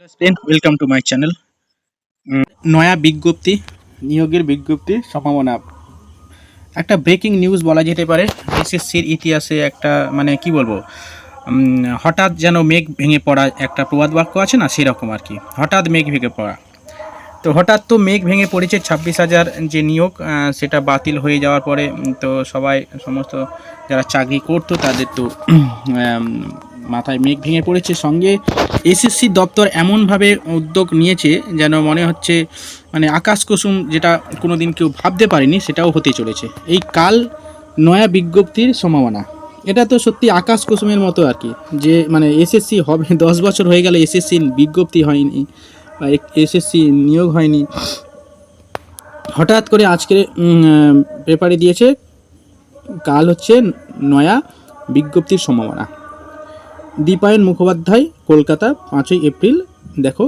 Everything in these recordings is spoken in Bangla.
Student welcome to my channel. নয়া বিজ্ঞপ্তি, নিয়োগের বিজ্ঞপ্তি সম্ভাবনা, একটা ব্রেকিং নিউজ বলা যেতে পারে। এসএসসির ইতিহাসে একটা মানে কি বলবো, হঠাৎ যেন মেঘ ভেঙে পড়া, একটা প্রবাদ বাক্য আছে না, সেরকম আর কি। হঠাৎ মেঘ ভেঙে পড়া, তো হঠাৎ তো মেঘ ভেঙে পড়েছে। 26,000 যে নিয়োগ, সেটা বাতিল হয়ে যাওয়ার পরে তো সমস্ত যারা চাকরি করতো তাদের তো মাথায় মেঘ ভেঙে পড়েছে। সঙ্গে এসএসসি দপ্তর এমনভাবে উদ্যোগ নিয়েছে যেন মনে হচ্ছে মানে আকাশ কুসুম, যেটা কোনো দিন কেউ ভাবতে পারেনি সেটাও হতে চলেছে। এই কাল নয়া বিজ্ঞপ্তির সম্ভাবনা, এটা তো সত্যি আকাশ কুসুমের মতো আর কি। যে মানে এসএসসি হবে, 10 বছর হয়ে গেল এসএসসি বিজ্ঞপ্তি হয়নি, এসএসসি নিয়োগ হয়নি। হঠাৎ করে আজকে পেপারে দিয়েছে কাল হচ্ছে নয়া বিজ্ঞপ্তির সম্ভাবনা। দীপায়ন মুখোপাধ্যায়, কলকাতা, 5ই এপ্রিল। দেখো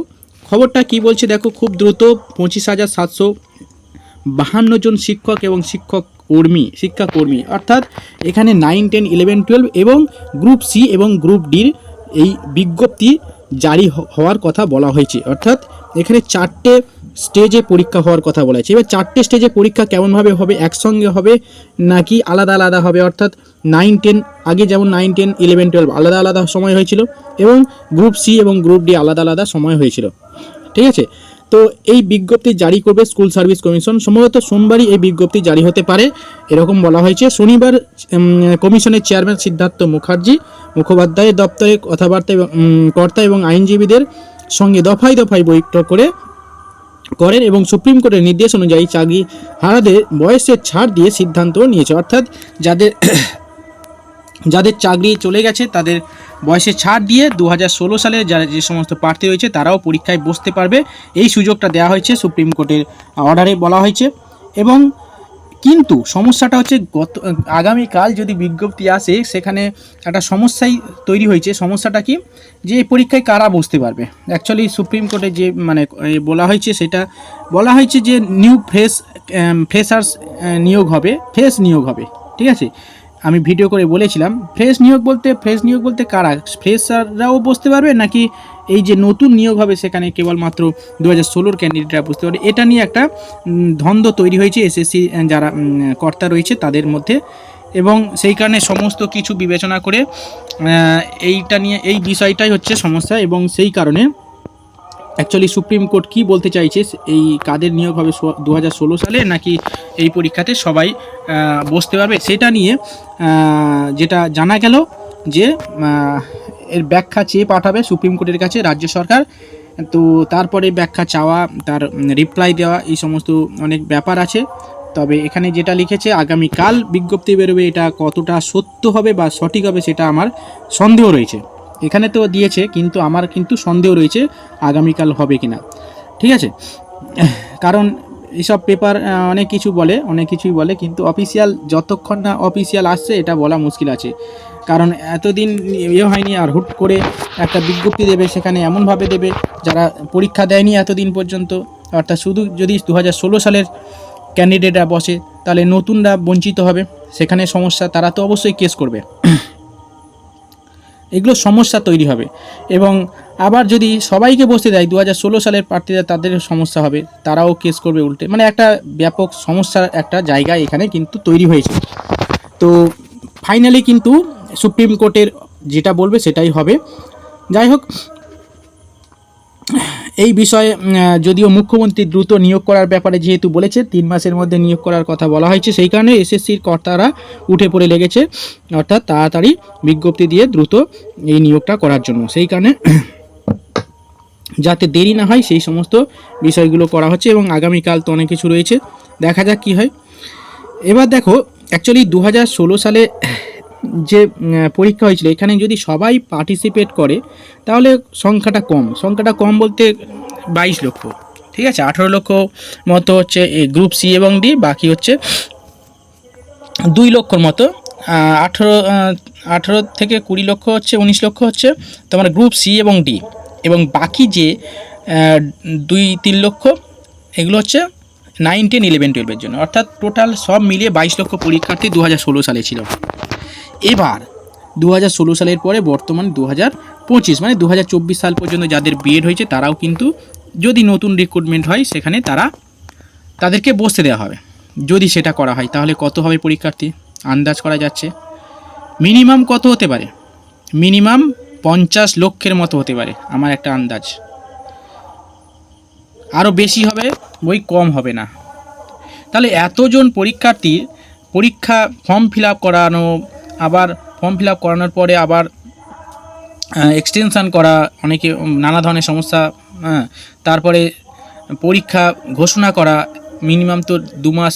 খবরটা কি বলছে, দেখো খুব দ্রুত 25,752 জন শিক্ষক এবং শিক্ষাকর্মী অর্থাৎ এখানে 9, 10, 11, 12 এবং গ্রুপ সি এবং গ্রুপ ডির এই বিজ্ঞপ্তি জারি হওয়ার কথা বলা হয়েছে। অর্থাৎ এখানে 4টে স্টেজে পরীক্ষা হওয়ার কথা বলা হয়েছে। এবার 4টে স্টেজে পরীক্ষা কেমনভাবে হবে, একসঙ্গে হবে নাকি আলাদা আলাদা হবে? অর্থাৎ 9, 10 আগে যেমন 9, 10, 11, 12 আলাদা আলাদা সময় হয়েছিল এবং গ্রুপ সি এবং গ্রুপ ডি আলাদা আলাদা সময় হয়েছিল। ঠিক আছে, তো এই বিজ্ঞপ্তি জারি করবে স্কুল সার্ভিস কমিশন। সম্ভবত সোমবারই এই বিজ্ঞপ্তি জারি হতে পারে, এরকম বলা হয়েছে। শনিবার কমিশনের চেয়ারম্যান সিদ্ধার্থ মুখোপাধ্যায়ের দপ্তরে কর্তা এবং আইনজীবীদের সঙ্গে দফায় দফায় বৈঠক করেন এবং সুপ্রিম কোর্টের নির্দেশ অনুযায়ী চাকরি হারাদের বয়সের ছাড় দিয়ে সিদ্ধান্ত নিয়েছে। অর্থাৎ যাদের চাকরি চলে গেছে তাদের বয়সে ছাড় দিয়ে 2016 সালে যারা যে সমস্ত প্রার্থী রয়েছে তারাও পরীক্ষায় বসতে পারবে, এই সুযোগটা দেওয়া হয়েছে সুপ্রিম কোর্টের অর্ডারে বলা হয়েছে। এবং কিন্তু সমস্যাটা হচ্ছে আগামীকাল যদি বিজ্ঞপ্তি আসে, সেখানে একটা সমস্যাই তৈরি হয়েছে। সমস্যাটা কি, যে এই পরীক্ষায় কারা বসতে পারবে। অ্যাকচুয়ালি সুপ্রিম কোর্টে যে মানে বলা হয়েছে, সেটা বলা হয়েছে যে ফ্রেশার্স নিয়োগ হবে, ফ্রেশ নিয়োগ হবে। ঠিক আছে, আমি ভিডিও করে বলেছিলাম ফ্রেশ নিয়োগ বলতে কারা, ফ্রেশাররাও বসতে পারবে নাকি এই যে নতুন নিয়োগ হবে সেখানে কেবলমাত্র 2016 ক্যান্ডিডেটরা বুঝতে পারবে। এটা নিয়ে একটা দ্বন্দ্ব তৈরি হয়েছে এসএসসি যারা কর্তা রয়েছে তাদের মধ্যে, এবং সেই কারণে সমস্ত কিছু বিবেচনা করে এইটা নিয়ে এই বিষয়টাই হচ্ছে সমস্যা। এবং সেই কারণে অ্যাকচুয়ালি সুপ্রিম কোর্ট কি বলতে চাইছে, এই কাদের নিয়োগ হবে 2016 সালে নাকি এই পরীক্ষাতে সবাই বসতে পারবে, সেটা নিয়ে যেটা জানা গেল যে এর ব্যাখ্যা চেয়ে পাঠাবে সুপ্রিম কোর্টের কাছে রাজ্য সরকার। তো তারপরে ব্যাখ্যা চাওয়া, তার রিপ্লাই দেওয়া, এই সমস্ত অনেক ব্যাপার আছে। তবে এখানে যেটা লিখেছে আগামীকাল বিজ্ঞপ্তি বেরোবে, এটা কতটা সত্য হবে বা সঠিক হবে সেটা আমার সন্দেহ রয়েছে। এখানে তো দিয়েছে কিন্তু আমার কিন্তু সন্দেহ রয়েছে আগামীকাল হবে কিনা। ঠিক আছে, কারণ এইসব পেপার অনেক কিছুই বলে কিন্তু অফিসিয়াল যতক্ষণ না অফিসিয়াল আসছে এটা বলা মুশকিল আছে। কারণ এতদিন হয়নি, আর হুট করে একটা বিজ্ঞপ্তি দেবে, সেখানে এমনভাবে দেবে যারা পরীক্ষা দেয়নি এতদিন পর্যন্ত। অর্থাৎ শুধু যদি 2016 সালের ক্যান্ডিডেটরা বসে তাহলে নতুনরা বঞ্চিত হবে, সেখানে সমস্যা, তারা তো অবশ্যই কেস করবে, এগুলো সমস্যা তৈরি হবে। এবং আবার যদি সবাইকে বসতে দেয় 2016 সালের প্রার্থীরা, তাদের সমস্যা হবে, তারাও কেস করবে উল্টে। মানে একটা ব্যাপক সমস্যার একটা জায়গা এখানে কিন্তু তৈরি হয়েছে। তো ফাইনালি কিন্তু সুপ্রিম কোর্টের যেটা বলবে সেটাই হবে। যাই হোক, এই বিষয়ে যদিও মুখ্যমন্ত্রী দ্রুত নিয়োগ করার ব্যাপারে যেহেতু বলেছে 3 মাসের মধ্যে নিয়োগ করার কথা বলা হয়েছে, সেই কারণে এসএসসির কর্তারা উঠে পড়ে লেগেছে, অর্থাৎ তাড়াতাড়ি বিজ্ঞপ্তি দিয়ে দ্রুত এই নিয়োগটা করার জন্য। সেই কারণে যাতে দেরি না হয় সেই সমস্ত বিষয়গুলো করা হচ্ছে। এবং আগামীকাল তো অনেক কিছু রয়েছে, দেখা যাক কী হয়। এবার দেখো অ্যাকচুয়ালি 2016 সালে যে পরীক্ষা হয়েছিল, এখানে যদি সবাই পার্টিসিপেট করে তাহলে সংখ্যাটা কম বলতে 22 লক্ষ। ঠিক আছে, 18 লক্ষ মতো হচ্ছে গ্রুপ সি এবং ডি, বাকি হচ্ছে 2 লক্ষর মতো, 18 থেকে 20 লক্ষ হচ্ছে, 19 লক্ষ হচ্ছে তোমার গ্রুপ সি এবং ডি, এবং বাকি যে 2-3 লক্ষ এগুলো হচ্ছে 9, 10, 11, 12 জন্য। অর্থাৎ টোটাল সব মিলিয়ে 22 লক্ষ পরীক্ষার্থী 2016 সালে ছিল। এবার 2016 সালের পরে বর্তমান 25 মানে 2024 সাল পর্যন্ত যাদের বিএড হয়েছে তারাও কিন্তু যদি নতুন রিক্রুটমেন্ট হয় সেখানে তাদেরকে বসতে দেওয়া হবে। যদি সেটা করা হয় তাহলে কত হবে পরীক্ষার্থী আন্দাজ করা যাচ্ছে। মিনিমাম কত হতে পারে? মিনিমাম 50 লক্ষের মতো হতে পারে আমার একটা আন্দাজ। আরও বেশি হবে, ওই কম হবে না। তাহলে এতজন পরীক্ষার্থী পরীক্ষা ফর্ম ফিল আপ করানো, আবার ফর্ম ফিল আপ করানোর পরে আবার এক্সটেনশান করা, অনেকে নানা ধরনের সমস্যা, তারপরে পরীক্ষা ঘোষণা করা, মিনিমাম তো 2 মাস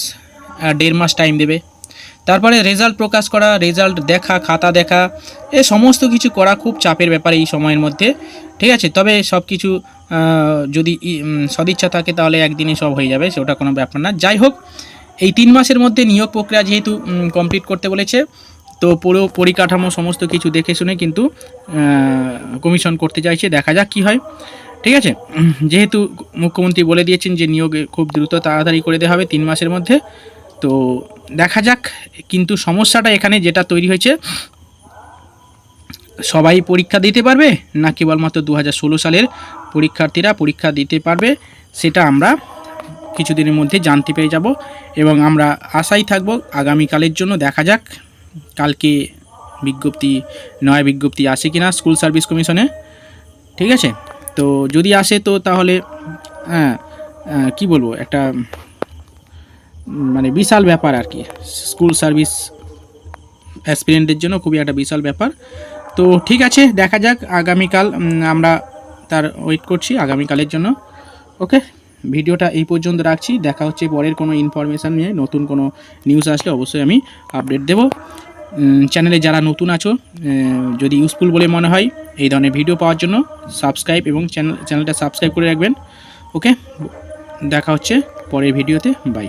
1.5 মাস টাইম দেবে, তারপরে রেজাল্ট প্রকাশ করা, রেজাল্ট দেখা, খাতা দেখা, এ সমস্ত কিছু করা খুব চাপের ব্যাপার এই সময়ের মধ্যে, ঠিক আছে। তবে সব কিছু যদি সদিচ্ছা থাকে তাহলে একদিনে সব হয়ে যাবে, সেটা কোনো ব্যাপার না। যাই হোক, এই 3 মাসের মধ্যে নিয়োগ প্রক্রিয়া যেহেতু কমপ্লিট করতে বলেছে, তো পুরো পরিকাঠামো সমস্ত কিছু দেখে শুনে কিন্তু কমিশন করতে চাইছে, দেখা যাক কী হয়, ঠিক আছে। যেহেতু মুখ্যমন্ত্রী বলে দিয়েছেন যে নিয়োগ খুব দ্রুত তাড়াতাড়ি করে দেওয়া হবে 3 মাসের মধ্যে, তো দেখা যাক। কিন্তু সমস্যাটা এখানে যেটা তৈরি হয়েছে, সবাই পরীক্ষা দিতে পারবে না কেবলমাত্র 2016 সালের পরীক্ষার্থীরা পরীক্ষা দিতে পারবে, সেটা আমরা কিছুদিনের মধ্যে জানতে পেরে যাব এবং আমরা আশাই থাকব আগামীকালের জন্য। দেখা যাক কালকে নয়া বিজ্ঞপ্তি আসে কিনা স্কুল সার্ভিস কমিশনে, ঠিক আছে। তো যদি আসে তো তাহলে কি বলবো, একটা মানে বিশাল ব্যাপার আর কি, স্কুল সার্ভিস অ্যাসপিরেন্টদের জন্য খুবই একটা বিশাল ব্যাপার। তো ঠিক আছে, দেখা যাক আগামীকাল, আমরা তার ওয়েট করছি আগামীকালের জন্য। ওকে, ভিডিওটা এই পর্যন্ত রাখছি, দেখা হচ্ছে পরের কোনো ইনফরমেশান নিয়ে, নতুন কোনো নিউজ আসলে অবশ্যই আমি আপডেট দেব। চ্যানেলে যারা নতুন আছো, যদি ইউজফুল বলে মনে হয় এই ধরনের ভিডিও পাওয়ার জন্য সাবস্ক্রাইব এবং চ্যানেলটা সাবস্ক্রাইব করে রাখবেন। ওকে, দেখা হচ্ছে পরের ভিডিওতে, বাই।